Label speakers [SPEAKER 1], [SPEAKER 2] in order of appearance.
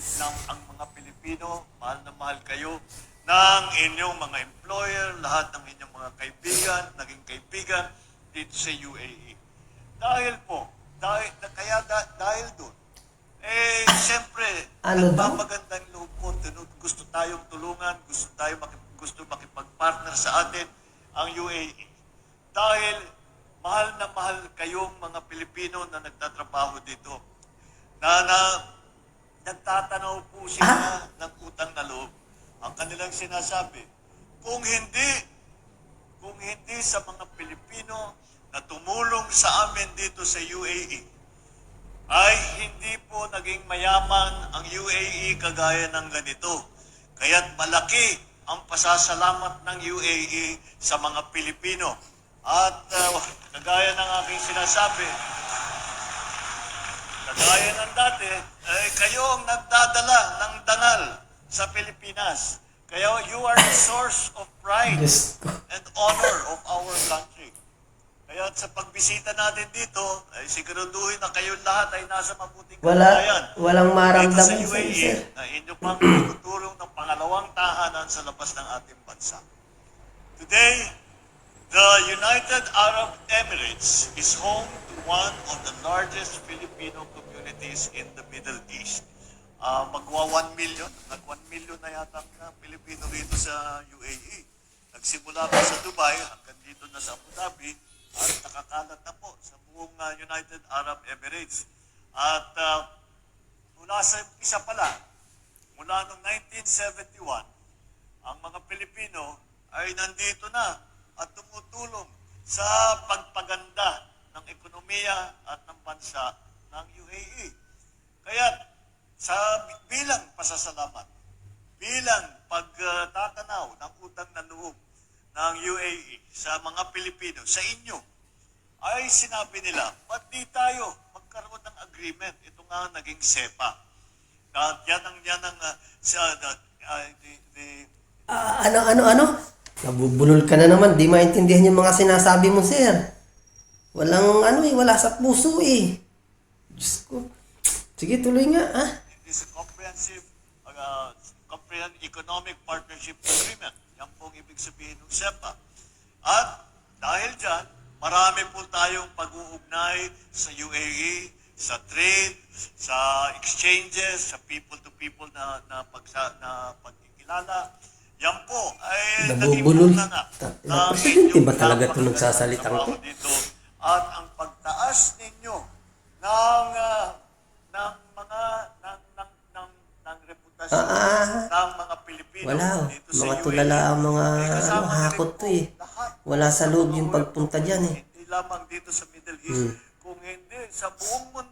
[SPEAKER 1] ang mga Pilipino, mahal na mahal kayo ng inyong mga employer, lahat ng inyong mga kaibigan, naging kaibigan dito sa UAE. Dahil doon, siyempre,
[SPEAKER 2] Ano daw?
[SPEAKER 1] nagpapagandang loob po, gusto tayong tulungan, gusto makipag-partner sa atin ang UAE. Dahil mahal na mahal kayong mga Pilipino na nagtatrabaho dito. Na nagtatanaw po sila ng utang na loob. Ang kanilang sinasabi, kung hindi sa mga Pilipino na tumulong sa amin dito sa UAE, ay hindi po naging mayaman ang UAE kagaya ng ganito. Kaya't malaki ang pasasalamat ng UAE sa mga Pilipino. At kagaya ng aking sinasabi, kagaya ng dati, kayo ang nagdadala ng dangal sa Pilipinas. Kaya you are the source of pride and honor of our country. Kaya sa pagbisita natin dito, ay siguraduhin na kayo lahat ay nasa mabuting kalagayan.
[SPEAKER 2] Walang maramdaman
[SPEAKER 1] Dito sa
[SPEAKER 2] sa
[SPEAKER 1] UAE,
[SPEAKER 2] sir.
[SPEAKER 1] na inyo pang tutulong ng pangalawang tahanan sa labas ng ating bansa. Today, the United Arab Emirates is home to one of the largest Filipino communities in the Middle East. Magwa 1 million, nag 1 million na yata ang Pilipino rito sa UAE. Nagsimula pa sa Dubai, hanggang dito na sa Abu Dhabi, at nakakalat na po sa buong United Arab Emirates. At mula sa isa pala, mula noong 1971, ang mga Pilipino ay nandito na at tumutulong sa pagpaganda ng ekonomiya at ng bansa ng UAE. Kaya bilang pasasalamat, bilang pagtatanaw ng utang na loob ng UAE sa mga Pilipino, sa inyo, ay sinabi nila, ba't di tayo magkaroon ng agreement? Ito nga naging SEPA. At
[SPEAKER 2] Ano? Nabubulol ka na naman. Di maintindihan yung mga sinasabi mo, sir. Wala sa puso eh. Diyos ko. Sige, tuloy nga, ha?
[SPEAKER 1] It is a comprehensive economic partnership agreement. Yan pong ibig sabihin ng SEPA. At dahil dyan, marami po tayong pag-uugnay sa UAE, sa trade, sa exchanges, sa people-to-people na pagkikilala. Yan po ay
[SPEAKER 2] Nabubulol.
[SPEAKER 1] na
[SPEAKER 2] Presidente ba talaga ito nagsasalitang to?
[SPEAKER 1] dito. At ang pagtaas ninyo ng reputasyon ng mga Pilipino
[SPEAKER 2] Wala.
[SPEAKER 1] dito sa
[SPEAKER 2] Mga
[SPEAKER 1] UAE,
[SPEAKER 2] tulala ang mga
[SPEAKER 1] kasama na rin
[SPEAKER 2] hakot
[SPEAKER 1] po
[SPEAKER 2] to eh.
[SPEAKER 1] lahat
[SPEAKER 2] Wala sa loob
[SPEAKER 1] mga
[SPEAKER 2] yung pagpunta dyan eh.
[SPEAKER 1] Hindi lamang dito sa Middle East, kung hindi sa buong mundo.